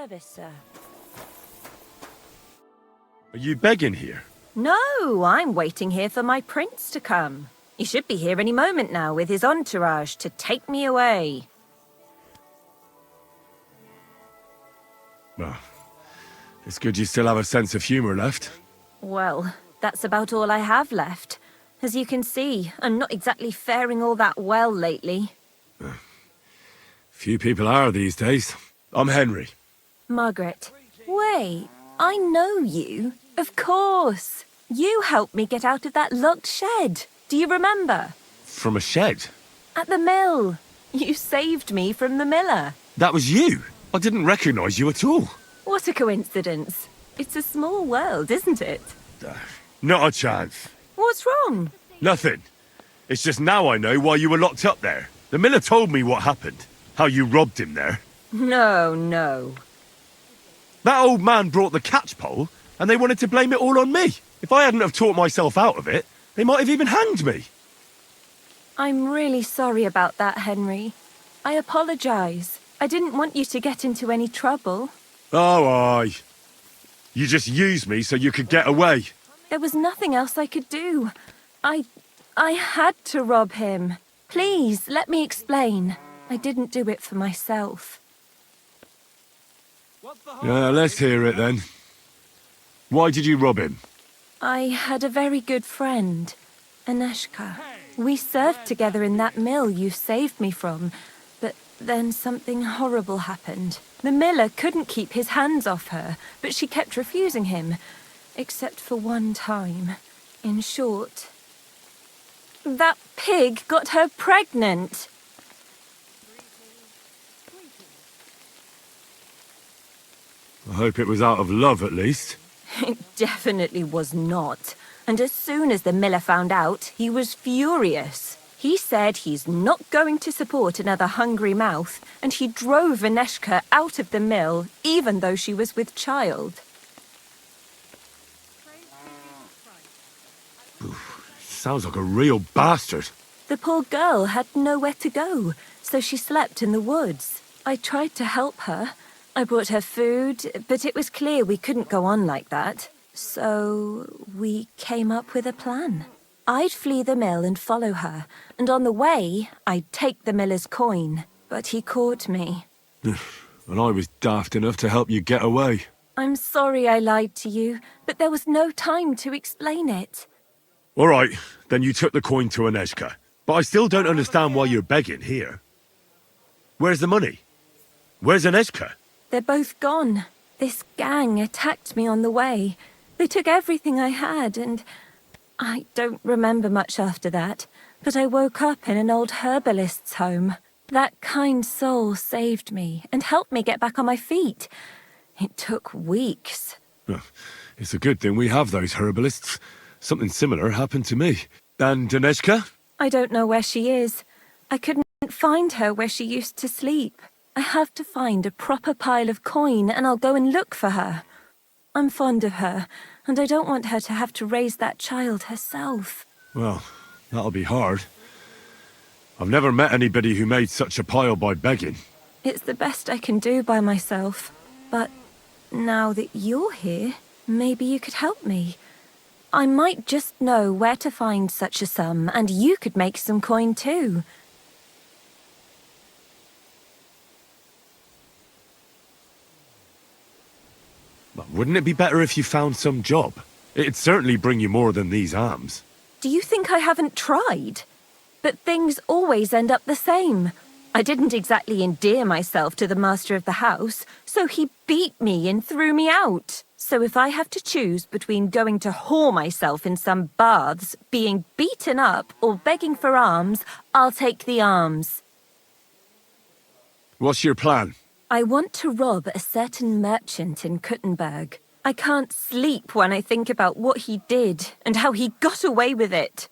service, sir. Are you begging here? No, I'm waiting here for my prince to come. He should be here any moment now with his entourage to take me away. Well, it's good you still have a sense of humor left. Well, that's about all I have left. As you can see, I'm not exactly faring all that well lately. Few people are these days. I'm Henry. Margaret. Wait, I know you. Of course. You helped me get out of that locked shed. Do you remember? From a shed? At the mill. You saved me from the miller. That was you? I didn't recognize you at all. What a coincidence. It's a small world, isn't it? Not a chance. What's wrong? Nothing. It's just now I know why you were locked up there. The miller told me what happened. How you robbed him there. No. That old man brought the catchpole, and they wanted to blame it all on me. If I hadn't have talked myself out of it, they might have even hanged me. I'm really sorry about that, Henry. I apologize. I didn't want you to get into any trouble. Oh, aye. You just used me so you could get away. There was nothing else I could do. I had to rob him. Please, let me explain. I didn't do it for myself. Yeah, let's hear it then. Why did you rob him? I had a very good friend, Aneshka. We served together in that mill you saved me from, but then something horrible happened. The miller couldn't keep his hands off her, but she kept refusing him, except for one time. In short, that pig got her pregnant. I hope it was out of love, at least. It definitely was not. And as soon as the miller found out, he was furious. He said he's not going to support another hungry mouth, and he drove Aneshka out of the mill, even though she was with child. Sounds like a real bastard. The poor girl had nowhere to go, so she slept in the woods. I tried to help her. I brought her food, but it was clear we couldn't go on like that. So we came up with a plan. I'd flee the mill and follow her, and on the way, I'd take the miller's coin. But he caught me. And I was daft enough to help you get away. I'm sorry I lied to you, but there was no time to explain it. All right, then you took the coin to Aneshka. But I still don't understand why you're begging here. Where's the money? Where's Aneshka? They're both gone. This gang attacked me on the way. They took everything I had, and I don't remember much after that. But I woke up in an old herbalist's home. That kind soul saved me and helped me get back on my feet. It took weeks. It's a good thing we have those herbalists. Something similar happened to me. And Aneshka? I don't know where she is. I couldn't find her where she used to sleep. I have to find a proper pile of coin, and I'll go and look for her. I'm fond of her, and I don't want her to have to raise that child herself. Well, that'll be hard. I've never met anybody who made such a pile by begging. It's the best I can do by myself. But now that you're here, maybe you could help me. I might just know where to find such a sum, and you could make some coin too. But wouldn't it be better if you found some job? It'd certainly bring you more than these alms. Do you think I haven't tried? But things always end up the same. I didn't exactly endear myself to the master of the house, so he beat me and threw me out. So if I have to choose between going to whore myself in some baths, being beaten up, or begging for alms, I'll take the alms. What's your plan? I want to rob a certain merchant in Kuttenberg. I can't sleep when I think about what he did and how he got away with it.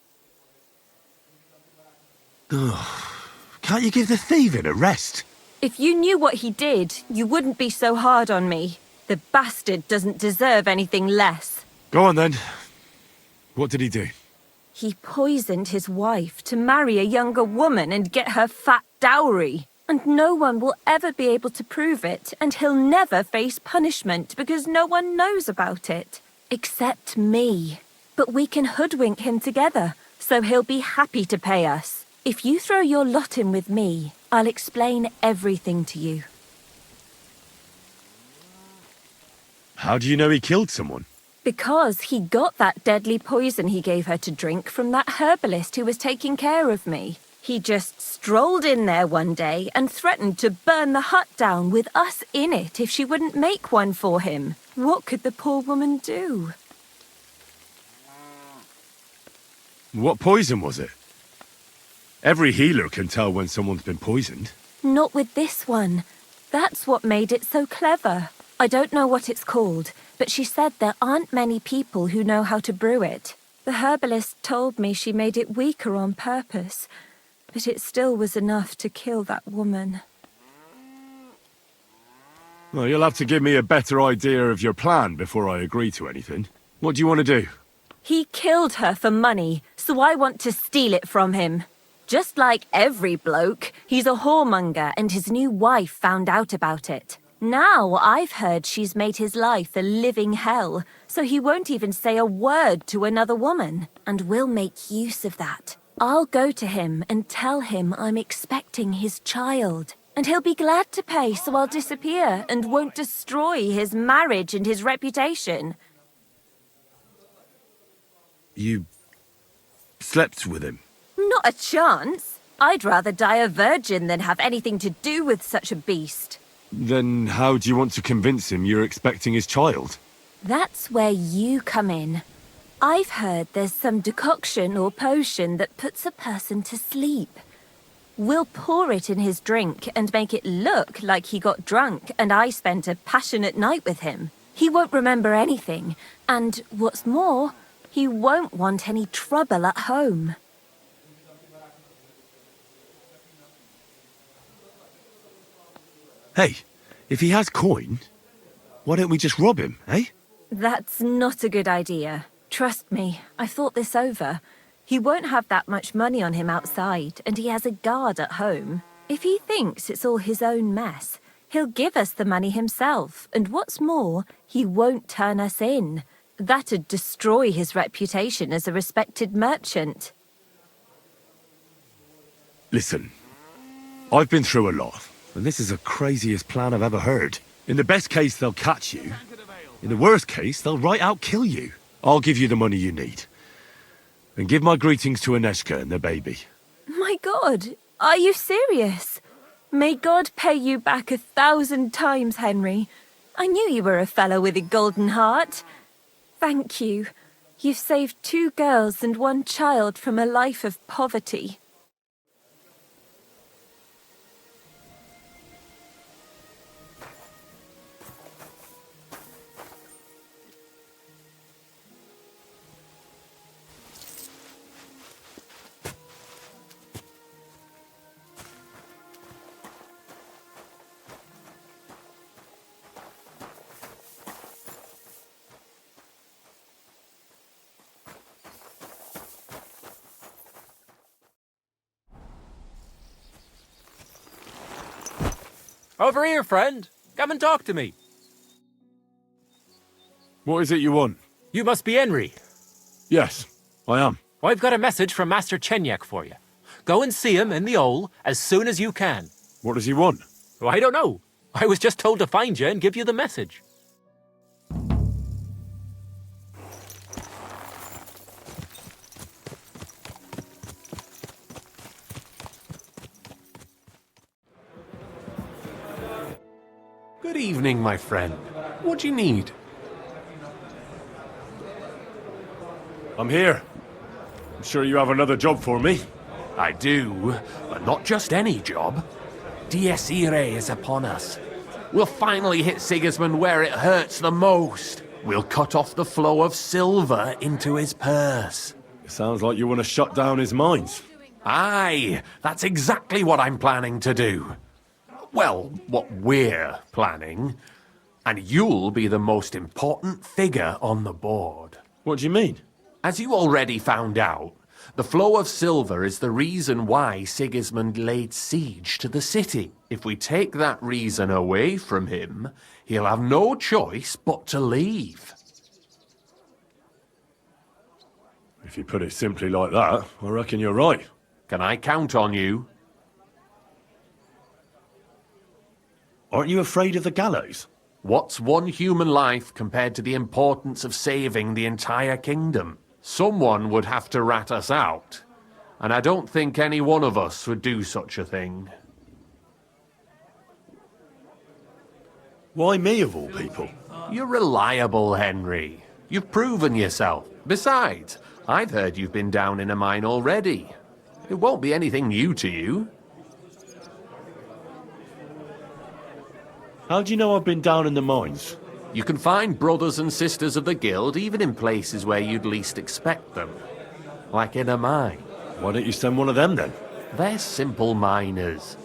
Can't you give the thieving a rest? If you knew what he did, you wouldn't be so hard on me. The bastard doesn't deserve anything less. Go on then. What did he do? He poisoned his wife to marry a younger woman and get her fat dowry. And no one will ever be able to prove it, and he'll never face punishment because no one knows about it. Except me. But we can hoodwink him together, so he'll be happy to pay us. If you throw your lot in with me, I'll explain everything to you. How do you know he killed someone? Because he got that deadly poison he gave her to drink from that herbalist who was taking care of me. He just strolled in there one day and threatened to burn the hut down with us in it if she wouldn't make one for him. What could the poor woman do? What poison was it? Every healer can tell when someone's been poisoned. Not with this one. That's what made it so clever. I don't know what it's called, but she said there aren't many people who know how to brew it. The herbalist told me she made it weaker on purpose, but it still was enough to kill that woman. Well, you'll have to give me a better idea of your plan before I agree to anything. What do you want to do? He killed her for money, so I want to steal it from him. Just like every bloke, he's a whoremonger and his new wife found out about it. Now I've heard she's made his life a living hell, so he won't even say a word to another woman. And we'll make use of that. I'll go to him and tell him I'm expecting his child. And he'll be glad to pay, so I'll disappear and won't destroy his marriage and his reputation. You slept with him? Not a chance. I'd rather die a virgin than have anything to do with such a beast. Then how do you want to convince him you're expecting his child? That's where you come in. I've heard there's some decoction or potion that puts a person to sleep. We'll pour it in his drink and make it look like he got drunk and I spent a passionate night with him. He won't remember anything, and what's more, he won't want any trouble at home. Hey, if he has coin, why don't we just rob him, eh? That's not a good idea. Trust me, I've thought this over. He won't have that much money on him outside, and he has a guard at home. If he thinks it's all his own mess, he'll give us the money himself, and what's more, he won't turn us in. That'd destroy his reputation as a respected merchant. Listen, I've been through a lot, and this is the craziest plan I've ever heard. In the best case, they'll catch you. In the worst case, they'll right out kill you. I'll give you the money you need. And give my greetings to Aneshka and the baby. My God, are you serious? May God pay you back 1,000 times, Henry. I knew you were a fellow with a golden heart. Thank you. You've saved 2 girls and 1 child from a life of poverty. Over here, friend. Come and talk to me. What is it you want? You must be Henry. Yes, I am. I've got a message from Master Chenyak for you. Go and see him in the Ole as soon as you can. What does he want? Oh, I don't know. I was just told to find you and give you the message. Good evening, my friend. What do you need? I'm here. I'm sure you have another job for me. I do, but not just any job. Dies Irae is upon us. We'll finally hit Sigismund where it hurts the most. We'll cut off the flow of silver into his purse. It sounds like you want to shut down his mines. Aye, that's exactly what I'm planning to do. Well, what we're planning. And you'll be the most important figure on the board. What do you mean? As you already found out, The flow of silver is the reason why Sigismund laid siege to the city. If we take that reason away from him, he'll have no choice but to leave. If you put it simply like that, I reckon you're right. Can I count on you? Aren't you afraid of the gallows? What's one human life compared to the importance of saving the entire kingdom? Someone would have to rat us out, and I don't think any one of us would do such a thing. Why me of all people? You're reliable, Henry. You've proven yourself. Besides, I've heard you've been down in a mine already. It won't be anything new to you. How do you know I've been down in the mines? You can find brothers and sisters of the guild even in places where you'd least expect them. Like in a mine. Why don't you send one of them then? They're simple miners.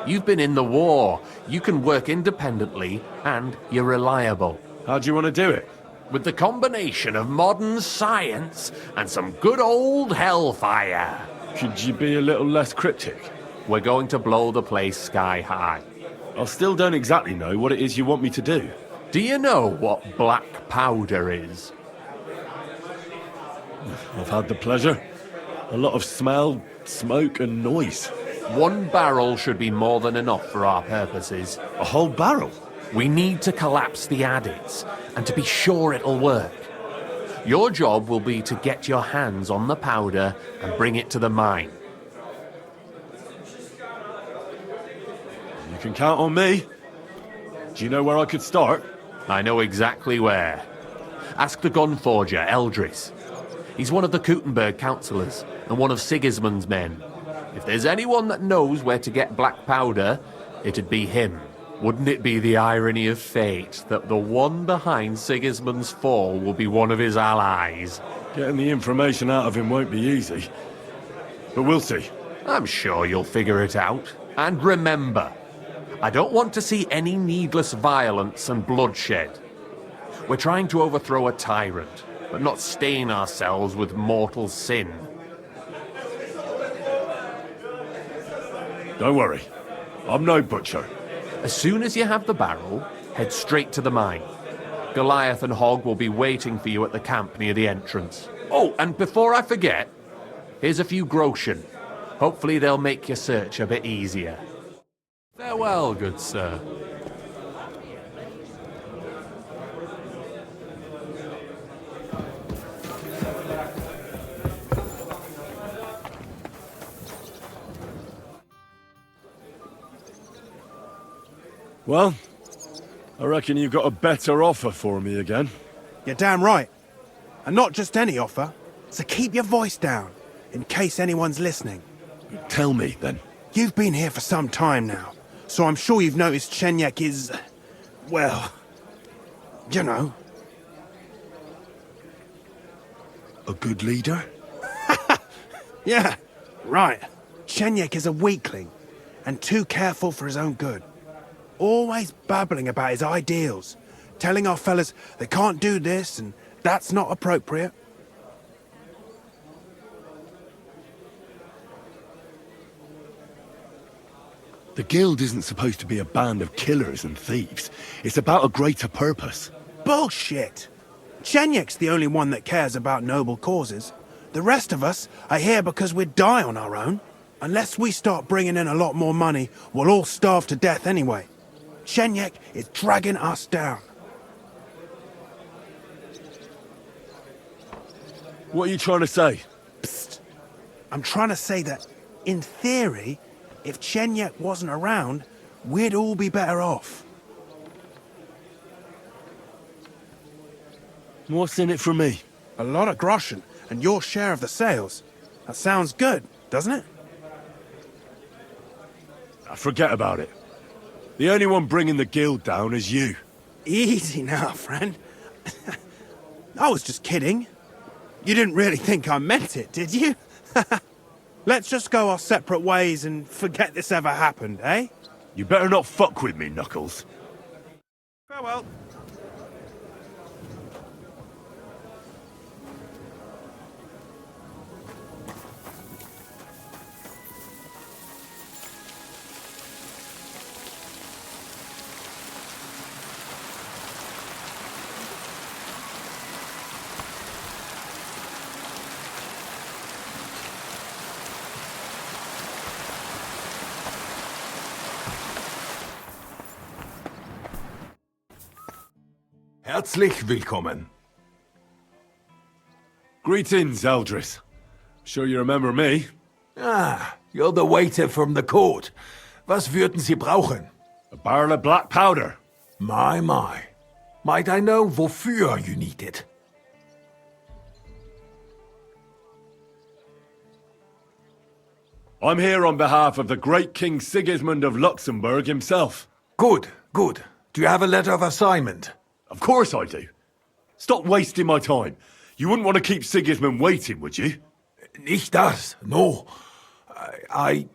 You've been in the war. You can work independently, and you're reliable. How do you want to do it? With the combination of modern science and some good old hellfire. Could you be a little less cryptic? We're going to blow the place sky high. I still don't exactly know what it is you want me to do. Do you know what black powder is? I've had the pleasure. A lot of smell, smoke and noise. 1 barrel should be more than enough for our purposes. A whole barrel? We need to collapse the adits, and to be sure it'll work. Your job will be to get your hands on the powder and bring it to the mine. You can count on me. Do you know where I could start? I know exactly where. Ask the gun forger, Elrdris. He's one of the Kuttenberg councillors, and one of Sigismund's men. If there's anyone that knows where to get black powder, it'd be him. Wouldn't it be the irony of fate that the one behind Sigismund's fall will be one of his allies? Getting the information out of him won't be easy. But we'll see. I'm sure you'll figure it out. And remember, I don't want to see any needless violence and bloodshed. We're trying to overthrow a tyrant, but not stain ourselves with mortal sin. Don't worry. I'm no butcher. As soon as you have the barrel, head straight to the mine. Goliath and Hogg will be waiting for you at the camp near the entrance. Oh, and before I forget, here's a few groschen. Hopefully they'll make your search a bit easier. Farewell, good sir. Well, I reckon you've got a better offer for me again. You're damn right. And not just any offer. So keep your voice down, in case anyone's listening. Tell me, then. You've been here for some time now, so I'm sure you've noticed Chenek is, well, you know. A good leader? Yeah, right. Chenek is a weakling, and too careful for his own good. Always babbling about his ideals, telling our fellas they can't do this and that's not appropriate. The guild isn't supposed to be a band of killers and thieves. It's about a greater purpose. Bullshit! Chenek's the only one that cares about noble causes. The rest of us are here because we'd die on our own. Unless we start bringing in a lot more money, we'll all starve to death anyway. Chenek is dragging us down. What are you trying to say? Psst. I'm trying to say that, in theory, if Chenek wasn't around, we'd all be better off. What's in it for me? A lot of groschen, and your share of the sales. That sounds good, doesn't it? Forget about it. The only one bringing the guild down is you. Easy now, friend. I was just kidding. You didn't really think I meant it, did you? Let's just go our separate ways and forget this ever happened, eh? You better not fuck with me, Knuckles. Farewell. Herzlich willkommen. Greetings, Eldris. Sure you remember me? Ah, you're the waiter from the court. Was würden Sie brauchen? A barrel of black powder. My. Might I know wofür you need it? I'm here on behalf of the great King Sigismund of Luxembourg himself. Good. Do you have a letter of assignment? Of course I do. Stop wasting my time. You wouldn't want to keep Sigismund waiting, would you? Nicht das, no. I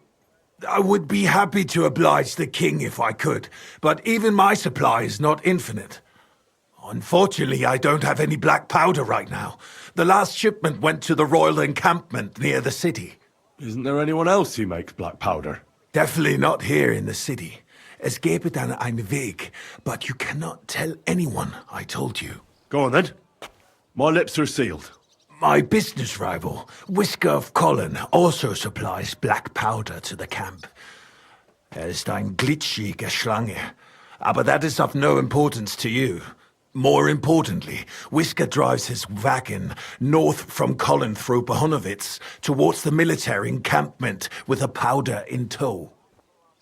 would be happy to oblige the king if I could, but even my supply is not infinite. Unfortunately, I don't have any black powder right now. The last shipment went to the royal encampment near the city. Isn't there anyone else who makes black powder? Definitely not here in the city. Es gäbe dann einen Weg, but you cannot tell anyone I told you. Go on then. My lips are sealed. My business rival, Whisker of Colin, also supplies black powder to the camp. Ist eine glitschige Schlange, aber that is of no importance to you. More importantly, Whisker drives his wagon north from Colin through Bohunowitz towards the military encampment with a powder in tow.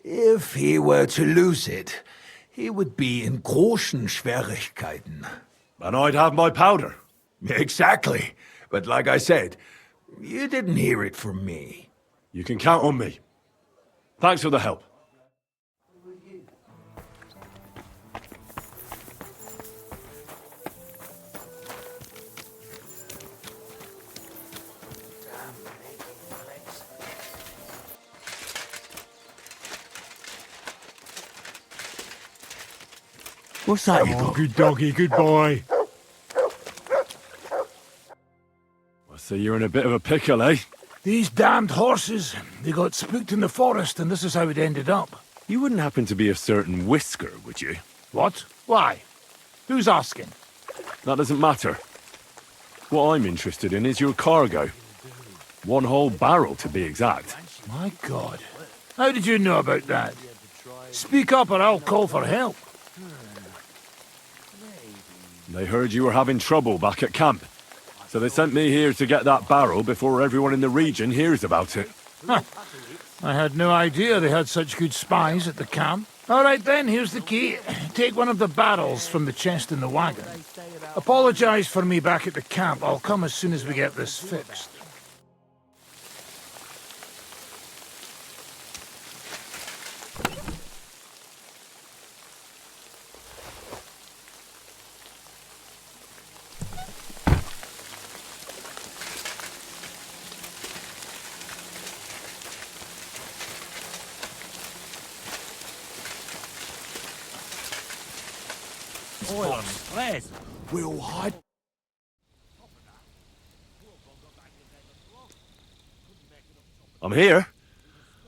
If he were to lose it, he would be in großen Schwierigkeiten. And I'd have my powder. Exactly. But like I said, you didn't hear it from me. You can count on me. Thanks for the help. What's that you got? Good doggy, good boy. I see you're in a bit of a pickle, eh? These damned horses, they got spooked in the forest, and this is how it ended up. You wouldn't happen to be a certain Whisker, would you? What? Why? Who's asking? That doesn't matter. What I'm interested in is your cargo. One whole barrel, to be exact. My God. How did you know about that? Speak up or I'll call for help. They heard you were having trouble back at camp. So they sent me here to get that barrel before everyone in the region hears about it. Huh. I had no idea they had such good spies at the camp. All right then, here's the key. Take one of the barrels from the chest in the wagon. Apologize for me back at the camp. I'll come as soon as we get this fixed. We'll hide. I'm here.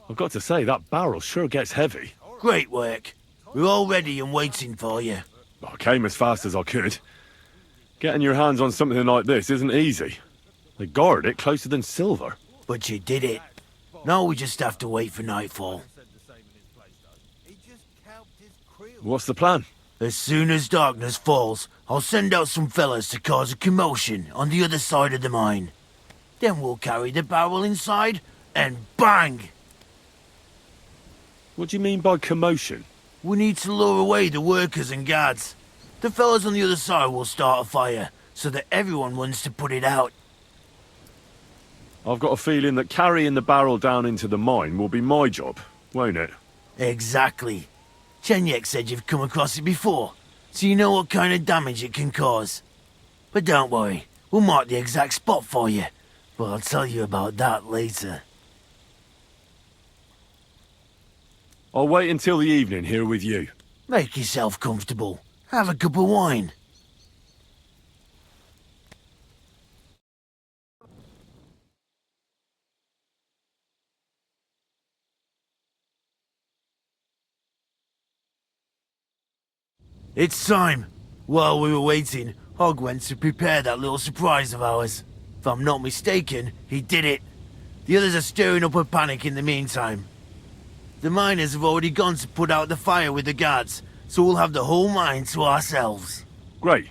I've got to say, that barrel sure gets heavy. Great work. We're all ready and waiting for you. I came as fast as I could. Getting your hands on something like this isn't easy. They guard it closer than silver. But you did it. Now we just have to wait for nightfall. What's the plan? As soon as darkness falls, I'll send out some fellas to cause a commotion on the other side of the mine. Then we'll carry the barrel inside, and bang! What do you mean by commotion? We need to lure away the workers and guards. The fellas on the other side will start a fire, so that everyone wants to put it out. I've got a feeling that carrying the barrel down into the mine will be my job, won't it? Exactly. Chenyek said you've come across it before, so you know what kind of damage it can cause. But don't worry, we'll mark the exact spot for you. But I'll tell you about that later. I'll wait until the evening here with you. Make yourself comfortable. Have a cup of wine. It's time. While we were waiting, Hogg went to prepare that little surprise of ours. If I'm not mistaken, he did it. The others are stirring up a panic in the meantime. The miners have already gone to put out the fire with the guards, so we'll have the whole mine to ourselves. Great.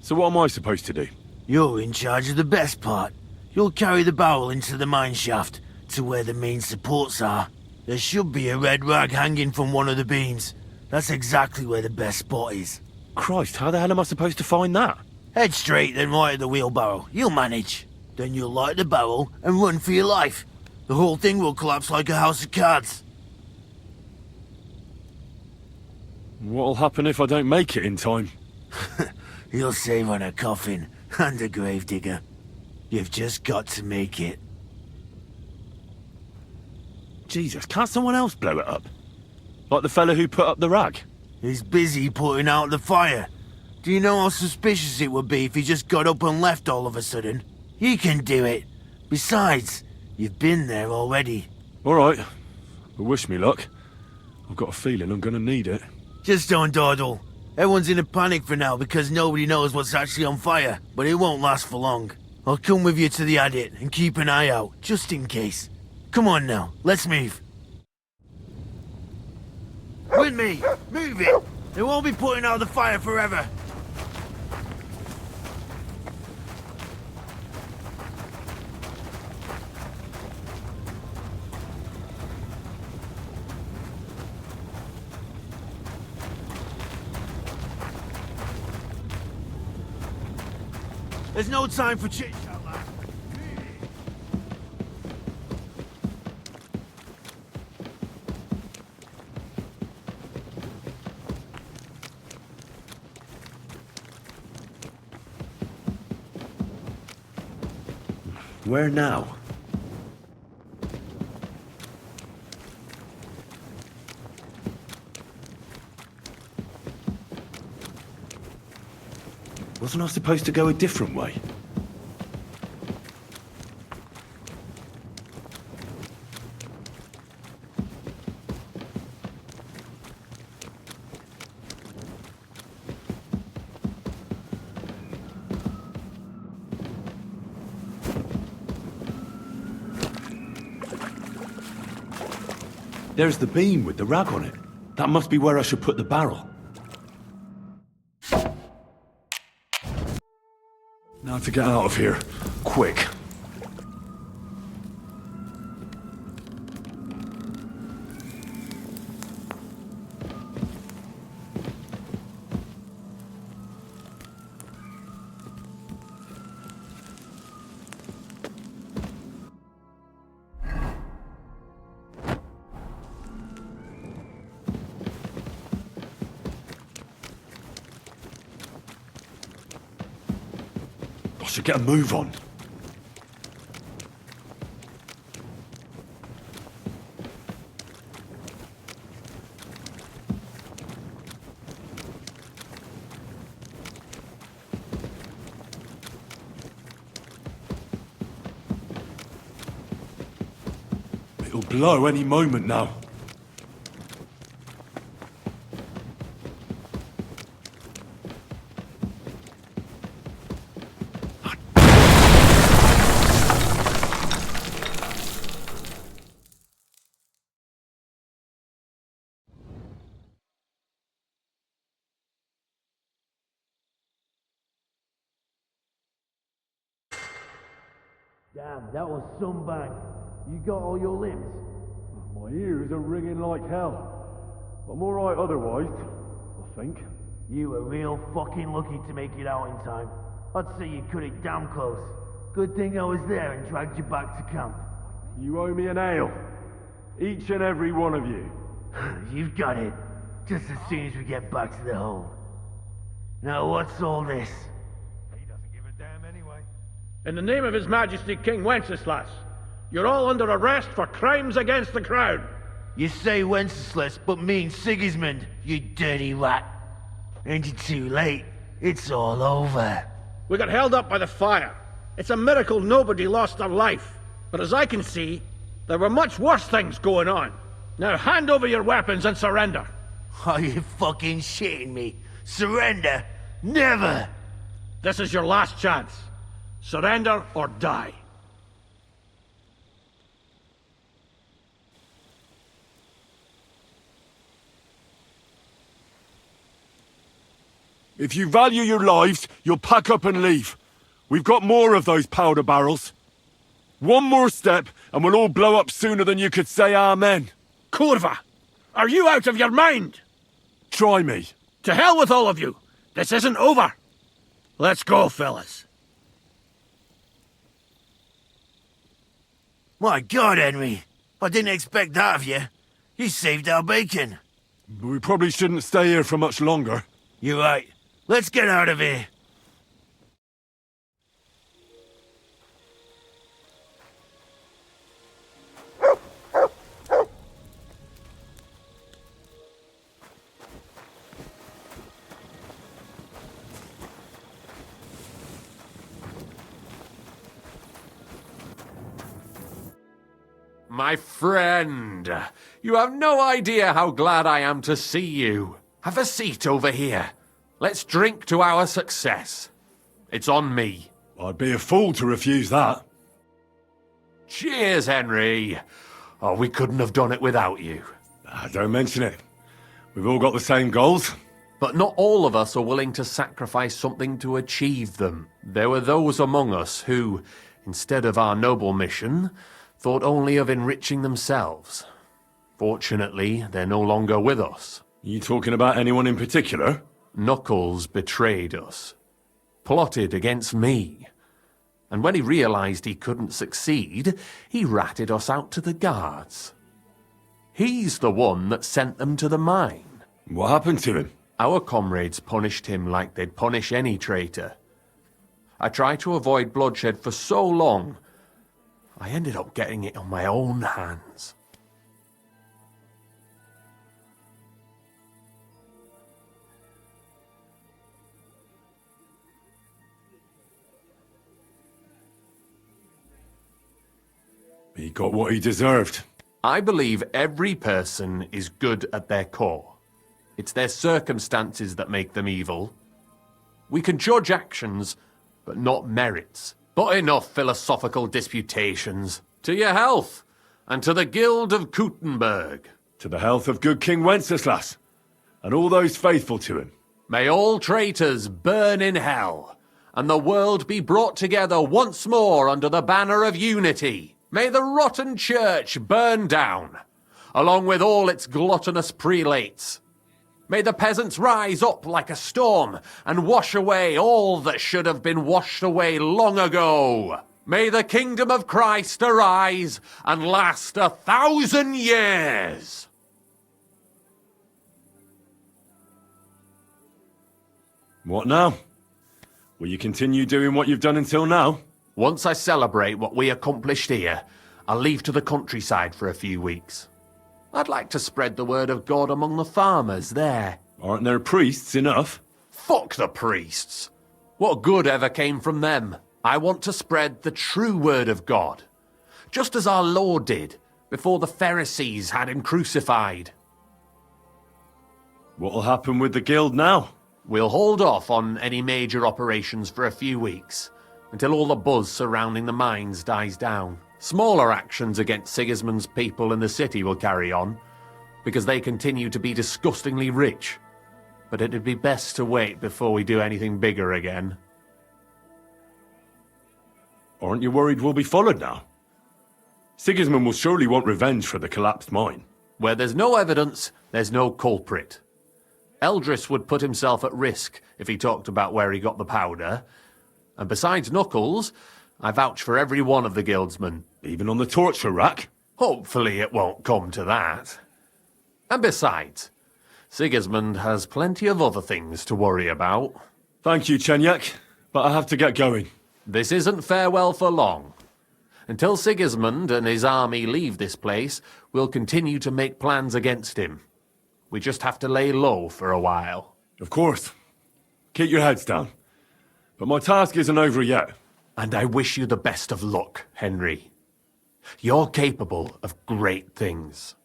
So what am I supposed to do? You're in charge of the best part. You'll carry the barrel into the mine shaft, to where the main supports are. There should be a red rag hanging from one of the beams. That's exactly where the best spot is. Christ, how the hell am I supposed to find that? Head straight, then right at the wheelbarrow. You'll manage. Then you'll light the barrel and run for your life. The whole thing will collapse like a house of cards. What'll happen if I don't make it in time? You'll save on a coffin and a gravedigger. You've just got to make it. Jesus, can't someone else blow it up? Like the fella who put up the rag? He's busy putting out the fire. Do you know how suspicious it would be if he just got up and left all of a sudden? You can do it. Besides, you've been there already. All right. Well, wish me luck. I've got a feeling I'm gonna need it. Just don't dawdle. Everyone's in a panic for now because nobody knows what's actually on fire, but it won't last for long. I'll come with you to the adit and keep an eye out, just in case. Come on now, let's move. With me! Move it! They won't be putting out the fire forever. There's no time for chit-chat, lad. Where now? Wasn't I supposed to go a different way? There's the beam with the rag on it. That must be where I should put the barrel. Now to get out of here. Quick. I should get a move on. It'll blow any moment now. Damn, that was some bang. You got all your limbs? My ears are ringing like hell. I'm alright otherwise, I think. You were real fucking lucky to make it out in time. I'd say you cut it damn close. Good thing I was there and dragged you back to camp. You owe me an ale. Each and every one of you. You've got it. Just as soon as we get back to the hold. Now what's all this? He doesn't give a damn anyway. In the name of His Majesty King Wenceslas, you're all under arrest for crimes against the crown. You say Wenceslas, but mean Sigismund, you dirty rat. Ain't it too late? It's all over. We got held up by the fire. It's a miracle nobody lost their life. But as I can see, there were much worse things going on. Now hand over your weapons and surrender. Are you fucking shitting me? Surrender? Never! This is your last chance. Surrender or die. If you value your lives, you'll pack up and leave. We've got more of those powder barrels. One more step, and we'll all blow up sooner than you could say amen. Kurva! Are you out of your mind? Try me. To hell with all of you! This isn't over! Let's go, fellas. My God, Henry. I didn't expect that of you. You saved our bacon. We probably shouldn't stay here for much longer. You're right. Let's get out of here. My friend, you have no idea how glad I am to see you. Have a seat over here. Let's drink to our success. It's on me. I'd be a fool to refuse that. Cheers, Henry. Oh, we couldn't have done it without you. Don't mention it. We've all got the same goals. But not all of us are willing to sacrifice something to achieve them. There were those among us who, instead of our noble mission, thought only of enriching themselves. Fortunately, they're no longer with us. You talking about anyone in particular? Knuckles betrayed us, plotted against me. And when he realized he couldn't succeed, he ratted us out to the guards. He's the one that sent them to the mine. What happened to him? Our comrades punished him like they'd punish any traitor. I tried to avoid bloodshed for so long, I ended up getting it on my own hands. He got what he deserved. I believe every person is good at their core. It's their circumstances that make them evil. We can judge actions, but not merits. But enough philosophical disputations. To your health, and to the Guild of Kuttenberg. To the health of good King Wenceslas, and all those faithful to him. May all traitors burn in hell, and the world be brought together once more under the banner of unity. May the rotten church burn down, along with all its gluttonous prelates. May the peasants rise up like a storm and wash away all that should have been washed away long ago. May the kingdom of Christ arise and last 1,000 years. What now? Will you continue doing what you've done until now? Once I celebrate what we accomplished here, I'll leave to the countryside for a few weeks. I'd like to spread the word of God among the farmers there. Aren't there priests enough? Fuck the priests. What good ever came from them? I want to spread the true word of God, just as our Lord did before the Pharisees had him crucified. What'll happen with the guild now? We'll hold off on any major operations for a few weeks, until all the buzz surrounding the mines dies down. Smaller actions against Sigismund's people in the city will carry on, because they continue to be disgustingly rich. But it'd be best to wait before we do anything bigger again. Aren't you worried we'll be followed now? Sigismund will surely want revenge for the collapsed mine. Where there's no evidence, there's no culprit. Eldrais would put himself at risk if he talked about where he got the powder. And besides Knuckles, I vouch for every one of the guildsmen. Even on the torture rack? Hopefully it won't come to that. And besides, Sigismund has plenty of other things to worry about. Thank you, Chenyak, but I have to get going. This isn't farewell for long. Until Sigismund and his army leave this place, we'll continue to make plans against him. We just have to lay low for a while. Of course. Keep your heads down. But my task isn't over yet. And I wish you the best of luck, Henry. You're capable of great things.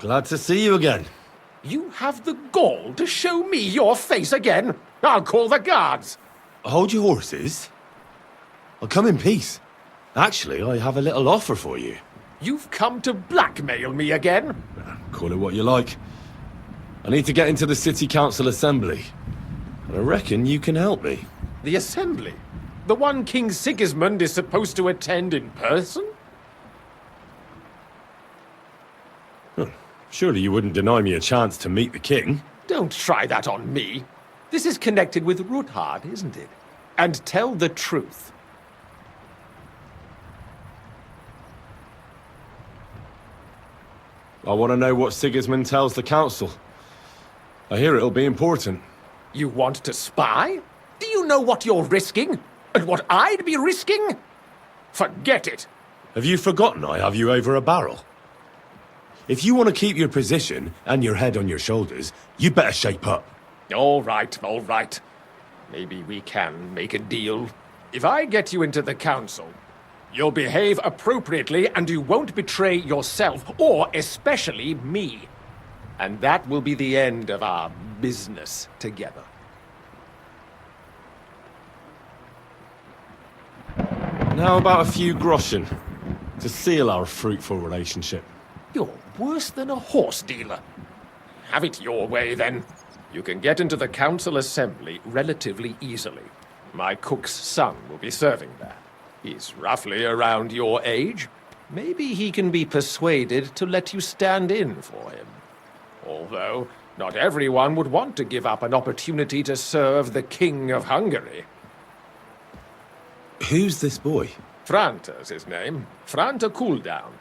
Glad to see you again. You have the gall to show me your face again? I'll call the guards. Hold your horses. I'll come in peace. Actually, I have a little offer for you. You've come to blackmail me again? Call it what you like. I need to get into the City Council Assembly. And I reckon you can help me. The assembly? The one King Sigismund is supposed to attend in person? Surely you wouldn't deny me a chance to meet the king? Don't try that on me. This is connected with Ruthard, isn't it? And tell the truth. I want to know what Sigismund tells the council. I hear it'll be important. You want to spy? Do you know what you're risking? And what I'd be risking? Forget it. Have you forgotten I have you over a barrel? If you want to keep your position and your head on your shoulders, you better shape up. All right, all right. Maybe we can make a deal. If I get you into the council, you'll behave appropriately and you won't betray yourself, or especially me. And that will be the end of our business together. Now about a few groschen to seal our fruitful relationship. You're worse than a horse dealer. Have it your way, then. You can get into the council assembly relatively easily. My cook's son will be serving there. He's roughly around your age. Maybe he can be persuaded to let you stand in for him. Although, not everyone would want to give up an opportunity to serve the King of Hungary. Who's this boy? Franta's his name. Franta Kuldan.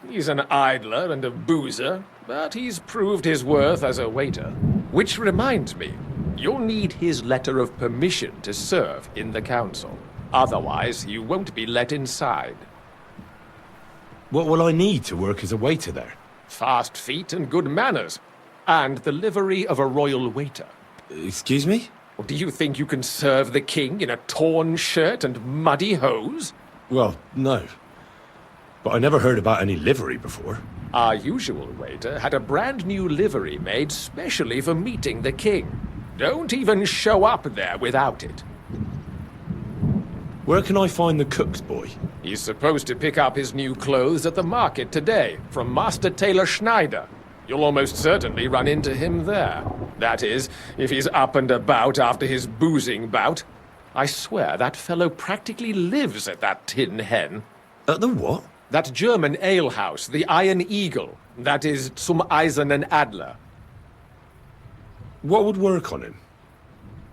He's an idler and a boozer, but he's proved his worth as a waiter. Which reminds me, you'll need his letter of permission to serve in the council. Otherwise, you won't be let inside. What will I need to work as a waiter there? Fast feet and good manners. And the livery of a royal waiter. Excuse me? Or do you think you can serve the king in a torn shirt and muddy hose? Well, no. But I never heard about any livery before. Our usual waiter had a brand new livery made specially for meeting the king. Don't even show up there without it. Where can I find the cook's boy? He's supposed to pick up his new clothes at the market today from Master Tailor Schneider. You'll almost certainly run into him there. That is, if he's up and about after his boozing bout. I swear that fellow practically lives at that Tin Hen. At the what? That German alehouse, the Iron Eagle. That is Zum Eisernen Adler. What would work on him?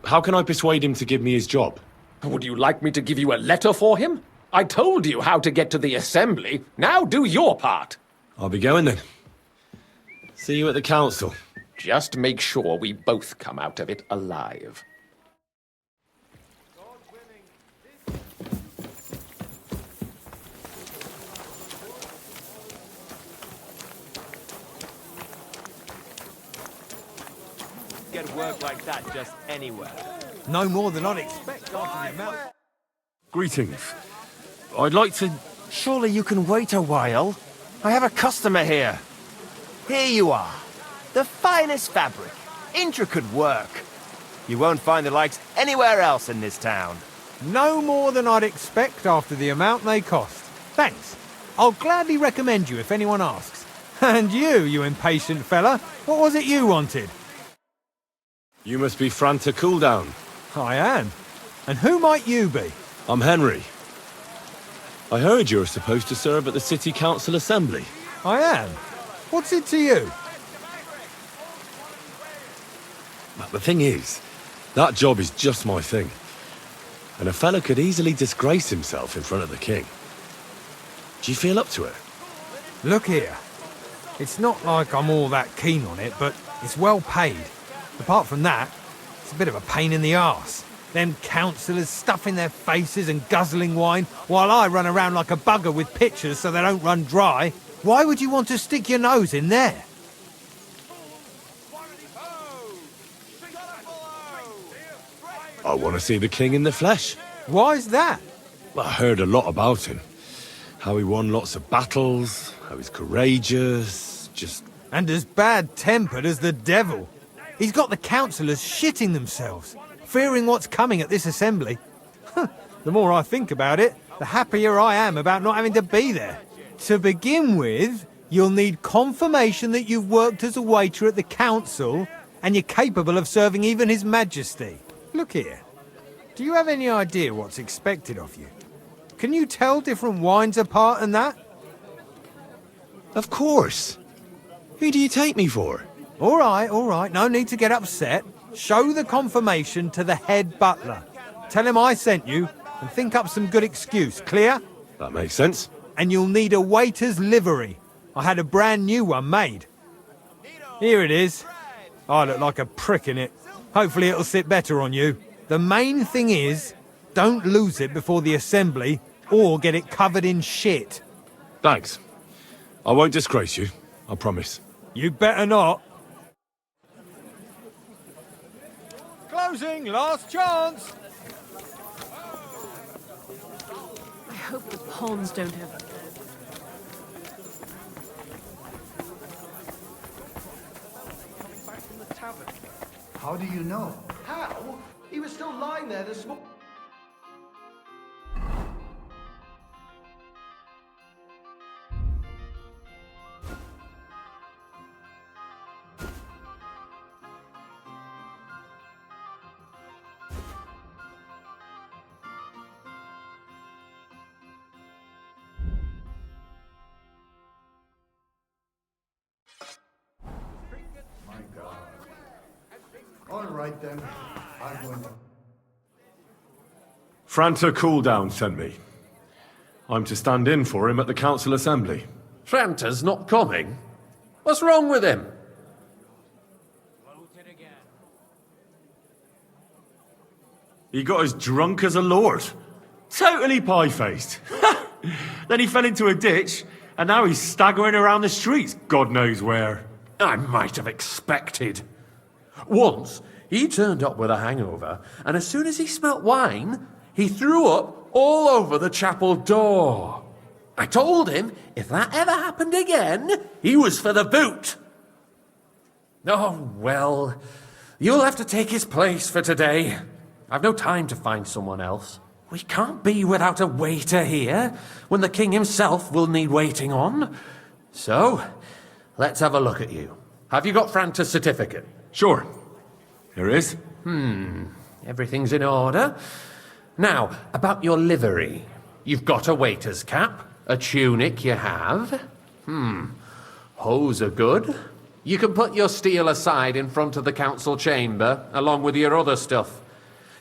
How can I persuade him to give me his job? Would you like me to give you a letter for him? I told you how to get to the assembly. Now do your part. I'll be going then. See you at the council. Just make sure we both come out of it alive. Get work like that just anywhere. No more than I'd expect after the amount. Greetings. I'd like to... Surely you can wait a while. I have a customer here. Here you are. The finest fabric. Intricate work. You won't find the likes anywhere else in this town. No more than I'd expect after the amount they cost. Thanks. I'll gladly recommend you if anyone asks. And you impatient fella, what was it you wanted? You must be Franta Kuldan. I am. And who might you be? I'm Henry. I heard you're supposed to serve at the City Council Assembly. I am. What's it to you? But the thing is, that job is just my thing. And a fella could easily disgrace himself in front of the king. Do you feel up to it? Look here. It's not like I'm all that keen on it, but it's well paid. Apart from that, it's a bit of a pain in the arse. Them councillors stuffing their faces and guzzling wine, while I run around like a bugger with pitchers so they don't run dry. Why would you want to stick your nose in there? I want to see the king in the flesh. Why's that? Well, I heard a lot about him. How he won lots of battles, how he's courageous, just... And as bad-tempered as the devil. He's got the councillors shitting themselves, fearing what's coming at this assembly. The more I think about it, the happier I am about not having to be there. To begin with, you'll need confirmation that you've worked as a waiter at the council and you're capable of serving even His Majesty. Look here. Do you have any idea what's expected of you? Can you tell different wines apart and that? Of course. Who do you take me for? All right. No need to get upset. Show the confirmation to the head butler. Tell him I sent you and think up some good excuse. Clear? That makes sense. And you'll need a waiter's livery. I had a brand new one made. Here it is. I look like a prick in it. Hopefully it'll sit better on you. The main thing is, don't lose it before the assembly or get it covered in shit. Thanks. I won't disgrace you, I promise. You better not. Closing, last chance. I hope the pawns don't have... How do you know? How? He was still lying there this morning. All right then, I'm going to... Franta Kuldan sent me. I'm to stand in for him at the council assembly. Franta's not coming? What's wrong with him? He got as drunk as a lord. Totally pie-faced. Then he fell into a ditch, and now he's staggering around the streets, God knows where. I might have expected. Once, he turned up with a hangover, and as soon as he smelt wine, he threw up all over the chapel door. I told him if that ever happened again, he was for the boot. Oh, well, you'll have to take his place for today. I've no time to find someone else. We can't be without a waiter here, when the king himself will need waiting on. So, let's have a look at you. Have you got Franta's certificate? Sure. Here it is. Everything's in order. Now, about your livery. You've got a waiter's cap, a tunic you have. Hose are good. You can put your steel aside in front of the council chamber, along with your other stuff.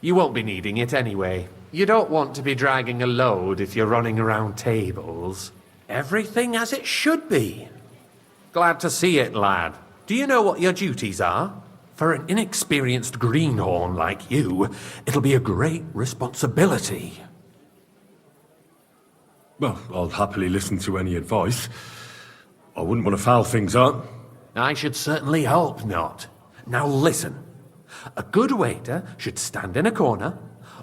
You won't be needing it anyway. You don't want to be dragging a load if you're running around tables. Everything as it should be. Glad to see it, lad. Do you know what your duties are? For an inexperienced greenhorn like you, it'll be a great responsibility. Well, I'll happily listen to any advice. I wouldn't want to foul things up. I should certainly hope not. Now listen. A good waiter should stand in a corner,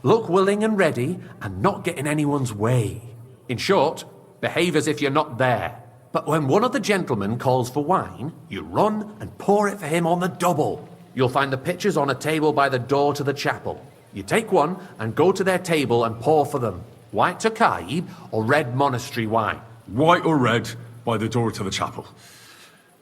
look willing and ready, and not get in anyone's way. In short, behave as if you're not there. But when one of the gentlemen calls for wine, you run and pour it for him on the double. You'll find the pitchers on a table by the door to the chapel. You take one and go to their table and pour for them. White Tokaib or red monastery wine. White or red by the door to the chapel.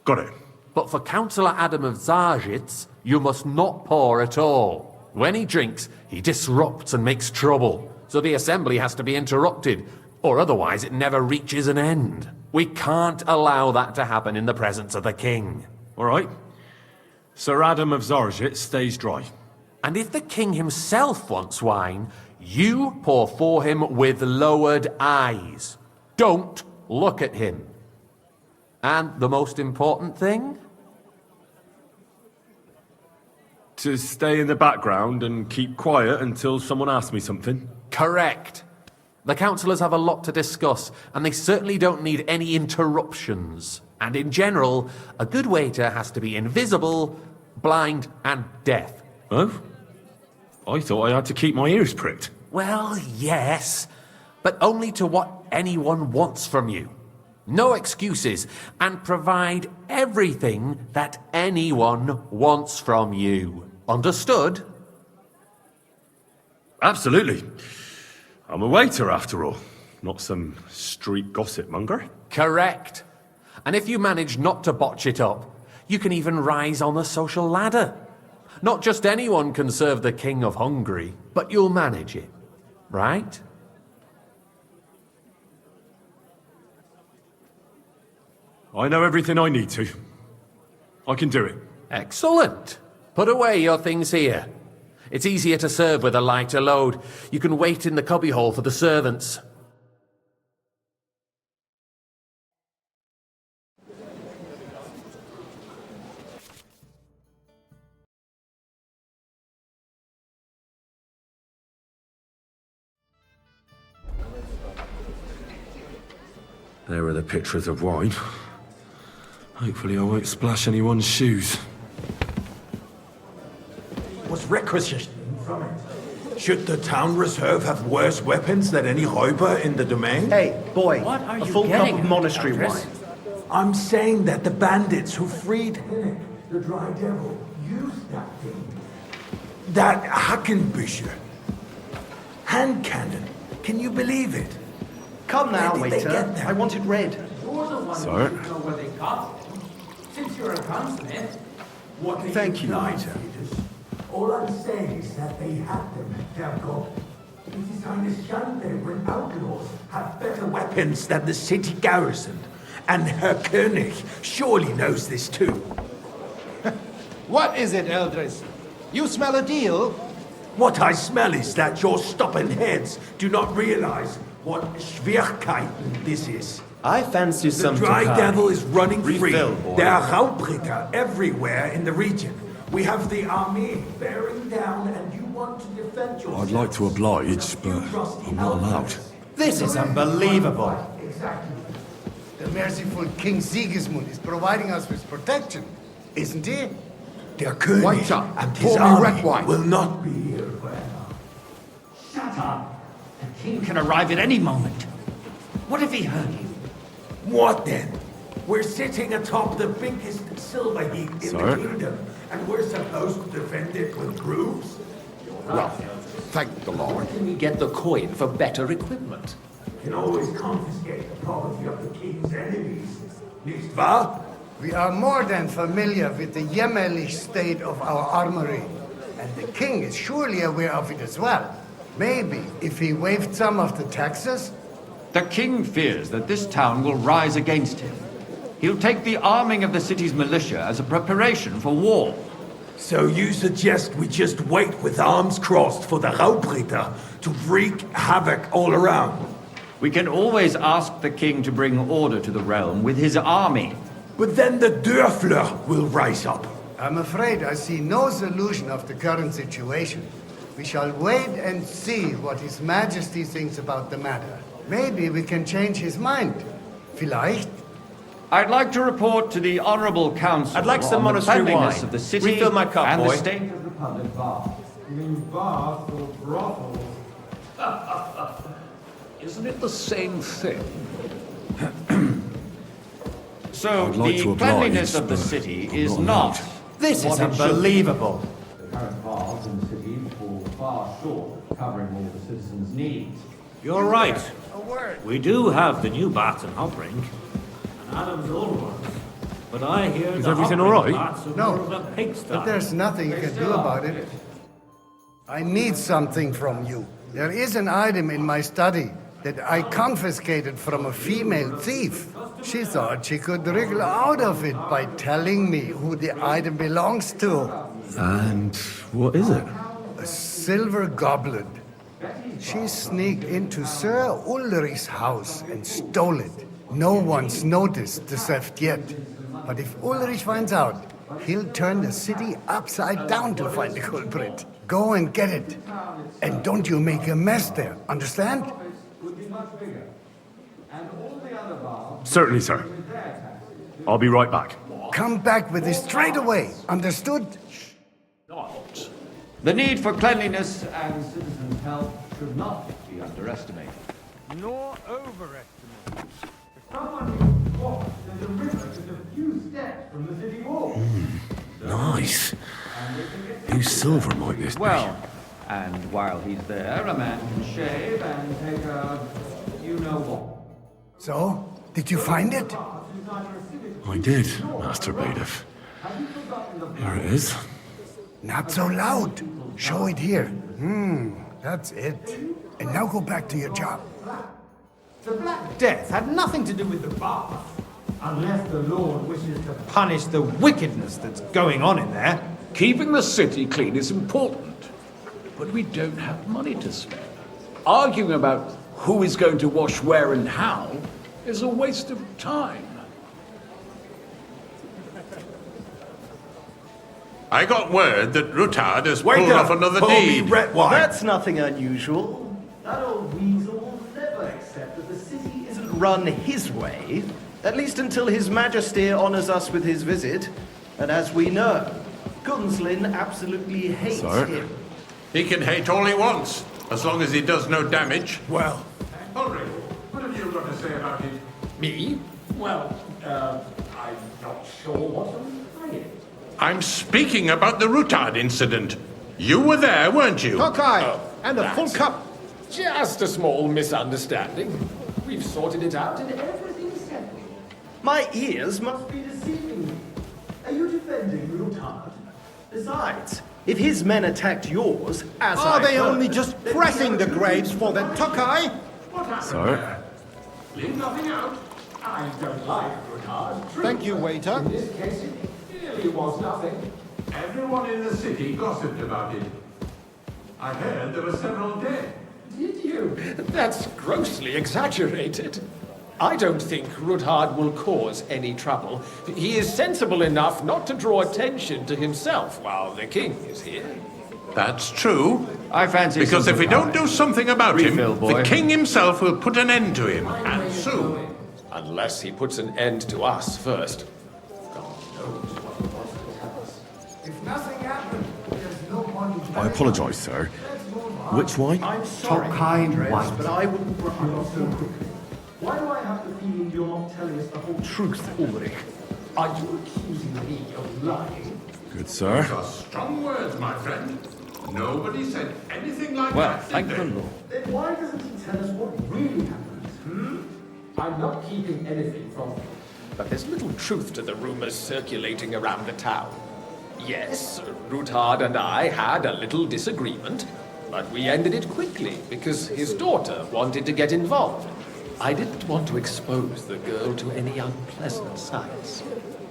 Got it. But for Councillor Adam of Zarzhitz, you must not pour at all. When he drinks, he disrupts and makes trouble. So the assembly has to be interrupted, or otherwise it never reaches an end. We can't allow that to happen in the presence of the king. All right. Sir Adam of Zarzhitz stays dry. And if the king himself wants wine, you pour for him with lowered eyes. Don't look at him. And the most important thing? To stay in the background and keep quiet until someone asks me something? Correct. The councillors have a lot to discuss, and they certainly don't need any interruptions. And in general, a good waiter has to be invisible, blind, and deaf. Oh? I thought I had to keep my ears pricked. Well, yes, but only to what anyone wants from you. No excuses, and provide everything that anyone wants from you. Understood? Absolutely. I'm a waiter, after all. Not some street gossip monger. Correct. And if you manage not to botch it up, you can even rise on the social ladder. Not just anyone can serve the King of Hungary, but you'll manage it. Right? I know everything I need to. I can do it. Excellent. Put away your things here. It's easier to serve with a lighter load. You can wait in the cubbyhole for the servants. There are the pictures of wine. Hopefully I won't splash anyone's shoes. Was requisitioned from it. Should the town reserve have worse weapons than any Räuber in the domain? Hey, boy, What are a you full cup getting of at, monastery Eldris? wine. I'm saying that the bandits who freed Henrik, the Dry Devil, used that thing. That Hackenbücher. Hand cannon. Can you believe it? Come now, Where did they waiter. get that? I want it red. Sir? Since you're a gunsmith. What do Thank you, imply, waiter. Peters? All I'm saying is that they had them, Herr Gott. It is eine Schande when outlaws have better weapons than the city garrison. And Herr König surely knows this too. What is it, Eldris? You smell a deal? What I smell is that your stubborn heads do not realize what Schwierigkeiten this is. I fancy The some Dry Tokai. Devil is running free. Refill, boy. There are Raubritter everywhere in the region. We have the army bearing down, and you want to defend yourself. I'd like to oblige, but I'm not allowed. This is unbelievable. Exactly. The merciful King Sigizmund is providing us with protection, isn't he? Der König Wait up. and Pour his me army red wine. will not be here forever. Shut up. The king can arrive at any moment. What if he heard you? What then? We're sitting atop the biggest silver heap in Sir? the kingdom, and we're supposed to defend it with brooms? Well, thank the Lord. Can we get the coin for better equipment? Can always confiscate the property of the king's enemies. Nicht wahr? We are more than familiar with the jämmerlich state of our armory, and the king is surely aware of it as well. Maybe if he waived some of the taxes. The king fears that this town will rise against him. He'll take the arming of the city's militia as a preparation for war. So you suggest we just wait with arms crossed for the Raubritter to wreak havoc all around? We can always ask the king to bring order to the realm with his army. But then the Dörfler will rise up. I'm afraid I see no solution of the current situation. We shall wait and see what His Majesty thinks about the matter. Maybe we can change his mind. Vielleicht? I'd like to report to the Honorable Council I'd like some on the monastery cleanliness wine. of the city Refill my cup, and boy. the state of the public bath. Isn't it the same thing? So I'd like the to oblige, cleanliness of the but city I'm is not not. allowed. This is what it should be. unbelievable. The current baths in the city fall far short of covering all the citizens' needs. You're right. A word. We do have the new baths in Hopring, and Adam's old ones. But I hear Is the everything Hopring all right? baths are No, more of a pigsty. but there's nothing you can do about it. I need something from you. There is an item in my study that I confiscated from a female thief. She thought she could wriggle out of it by telling me who the item belongs to. And what is it? A silver goblet. She sneaked into Sir Ulrich's house and stole it. No one's noticed the theft yet. But if Ulrich finds out, he'll turn the city upside down to find the culprit. Go and get it. And don't you make a mess there, understand? Certainly, sir. I'll be right back. Come back with it straight away, understood? The need for cleanliness and citizens' health should not be underestimated. Nor overestimated. If someone There's a river just a few steps from the city wall. Nice. Whose silver might this be? Well, and while he's there, a man can shave and take a... you know what. So, did you find it? I did, Master Bailiff. Here it is. Not so loud. Show it here. That's it. And now go back to your job. The Black Death had nothing to do with the bath. Unless the Lord wishes to punish the wickedness that's going on in there. Keeping the city clean is important, but we don't have money to spare. Arguing about who is going to wash where and how is a waste of time. I got word that Rutard has pulled off another deed. That's nothing unusual. That old weasel will never accept that the city isn't run his way, at least until His Majesty honors us with his visit. And as we know, Gunslin absolutely hates him. He can hate all he wants, as long as he does no damage. Well, Ulrich, what have you got to say about it? me? Well, I'm not sure what I'm saying. I'm speaking about the Rutard incident. You were there, weren't you? Cockeye! And a full cup! Just a small misunderstanding. We've sorted it out and everything's settled. My ears must be deceiving me. Are you defending Rutard? Besides, if his men attacked yours, as Are they only just pressing the graves for the Tokai? What happened Sir? there? Leave nothing out. I don't like Rutard. Thank you, waiter. In this case, it really was nothing. Everyone in the city gossiped about it. I heard there were several dead. Did you? That's grossly exaggerated. I don't think Rutard will cause any trouble. He is sensible enough not to draw attention to himself while the king is here. That's true. I fancy Because if we something don't do something about him, Refill, boy. the king himself will put an end to him, and soon. Unless he puts an end to us first. God knows what he wants to tell us. If nothing happened, there's no point in... I apologise, sir. Which wine? I'm sorry, Andreas, but I wouldn't brush it off so quickly. Why do I have the feeling you're not telling us the whole truth, Ulrich? Are you accusing me of lying? Good, sir. Those are strong words, my friend. Nobody said anything like Well, that, thank did the they? Lord. Then why doesn't he tell us what really happened? I'm not keeping anything from him. But there's little truth to the rumors circulating around the town. Yes, Rutard and I had a little disagreement, but we ended it quickly because his daughter wanted to get involved. I didn't want to expose the girl to any unpleasant sights.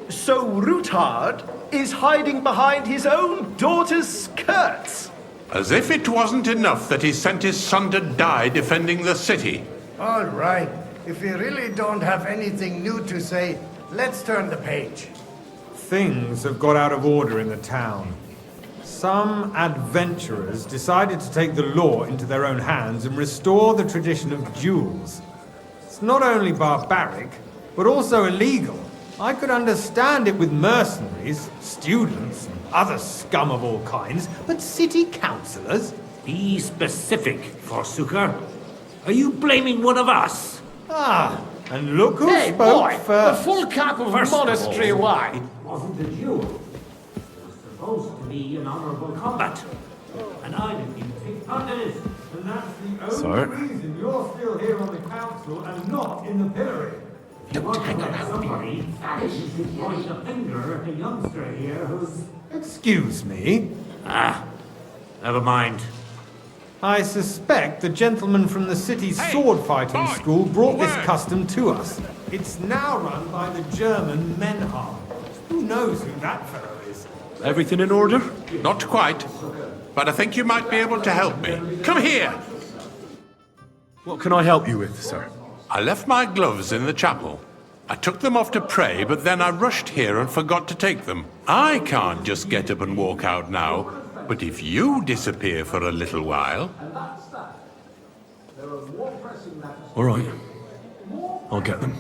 So Rutard is hiding behind his own daughter's skirts? As if it wasn't enough that he sent his son to die defending the city. All right. If you really don't have anything new to say, let's turn the page. Things have got out of order in the town. Some adventurers decided to take the law into their own hands and restore the tradition of duels. It's not only barbaric, but also illegal. I could understand it with mercenaries, students, and other scum of all kinds, but city councillors? Be specific, Forsooker. Are you blaming one of us? Ah, and look who Hey, spoke boy, first. a full cup of First of monastery all, wine. It wasn't a duel. It was supposed to be an honorable combat. And I didn't even take part in it. And that's the Sir? reason you're still here on the council and not in the pillory. Don't hang around somebody you should point a finger at a youngster here who's... Excuse me. Ah, never mind. I suspect the gentleman from the city's sword-fighting school brought this custom to us. It's now run by the German Menhardt. Who knows who that fellow is? Everything in order? Not quite, but I think you might be able to help me. Come here! What can I help you with, sir? I left my gloves in the chapel. I took them off to pray, but then I rushed here and forgot to take them. I can't just get up and walk out now, but if you disappear for a little while... All right. I'll get them.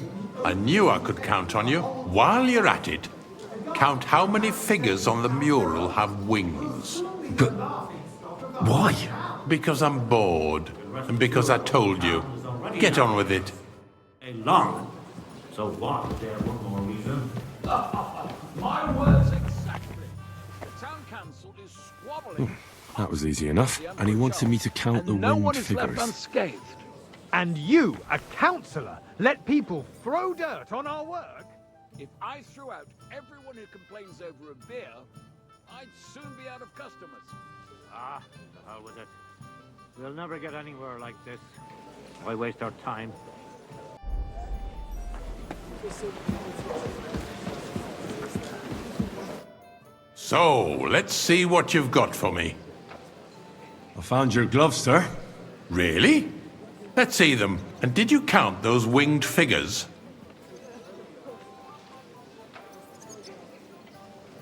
I knew I could count on you. While you're at it, count how many figures on the mural have wings. But why? Because I'm bored, and because I told you. Get on with it. Long. So what? Is there one more reason? My words exactly. The town council is squabbling. That was easy enough. And he wanted me to count the No winged one is left figures. unscathed. And you, a councillor, let people throw dirt on our work? If I threw out everyone who complains over a beer, I'd soon be out of customers. Ah, the hell with it. We'll never get anywhere like this. Why waste our time? So, let's see what you've got for me. I found your gloves, sir. Really? Let's see them. And did you count those winged figures?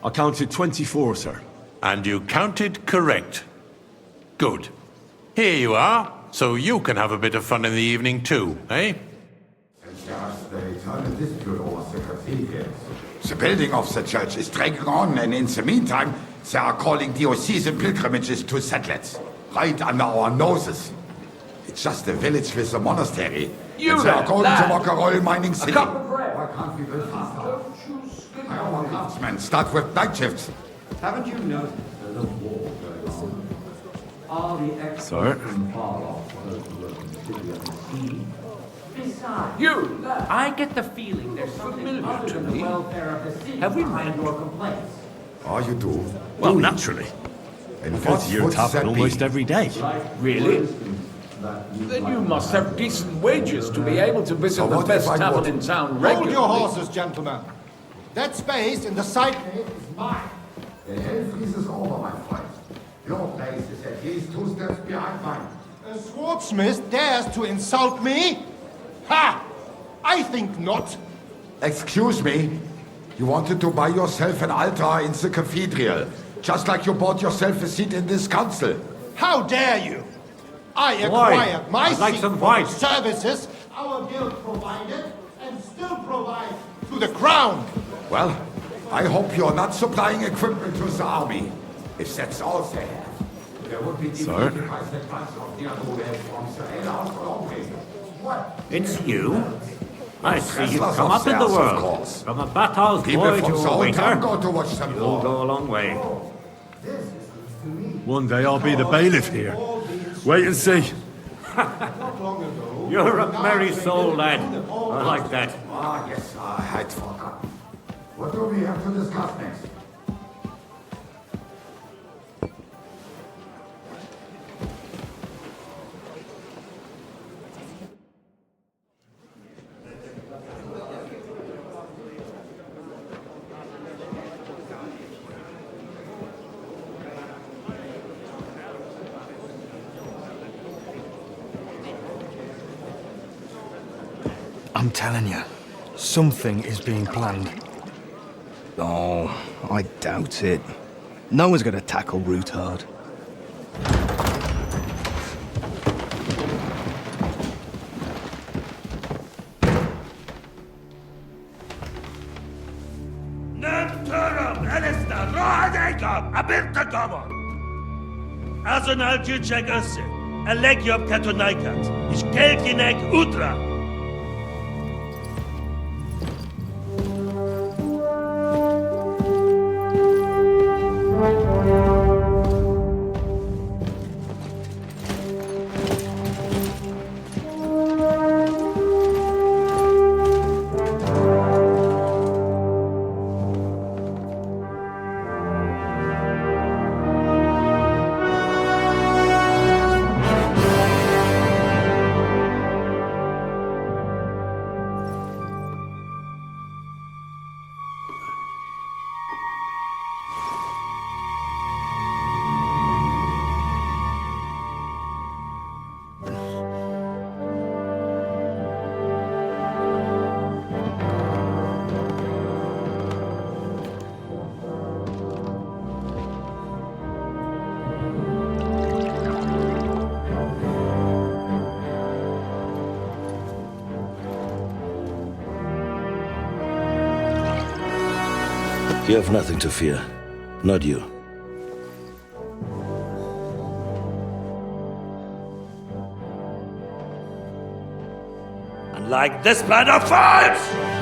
I counted 24, sir. And you counted correct. Good. Here you are, so you can have a bit of fun in the evening too, eh? The building of the church is dragging on, and in the meantime, they are calling diocesan pilgrimages to settlers, right under our noses. It's just a village with a monastery. You and they are there, going lad. to rock and roll mining city. cup of bread. Why can't we build faster? Our craftsmen start with night shifts. Haven't you noticed there's a war going on? Are the experts Sir? from far off supposed to work in the city of the sea? Besides, You, lad. I get the feeling there's something Familiar other to than the me. welfare of the city Have we behind met? your complaints. Oh, you do? Well, naturally. And I go to your tavern almost every day. Really? Then you must have decent wages to be able to visit So the what best if I tavern would? in town Hold regularly. your horses, gentlemen. That space in the side gate is mine. The hell freezes over, my friend. Your place is at least 2 steps behind mine. A swordsmith dares to insult me? Ha! I think not. Excuse me? You wanted to buy yourself an altar in the cathedral, just like you bought yourself a seat in this council. How dare you? I Why? acquired my I'd like seat some for wine. the services our guild provided and still provides to the crown. Well, I hope you're not supplying equipment to the army. If that's all they have, there would be Sir? defeated by the class of the Andreas from the Elder's Colony. What? It's you? I see you've Wrestlers come up in the upstairs, of world. course. From a bathhouse People boy from to the a whole waiter. town go to watch them You'll war. go a long way. One day I'll be the bailiff here. Wait and see. You're a merry soul, lad. I like that. Ah, yes, I had forgotten. What do we have to discuss next? I'm telling you, something is being planned. Oh, I doubt it. No one's gonna tackle Rutard. Azonal Tücek Össe, Elegiop Katonaikat, ich Kelkinek Utra. You have nothing to fear. Not you. And like this plan of fights!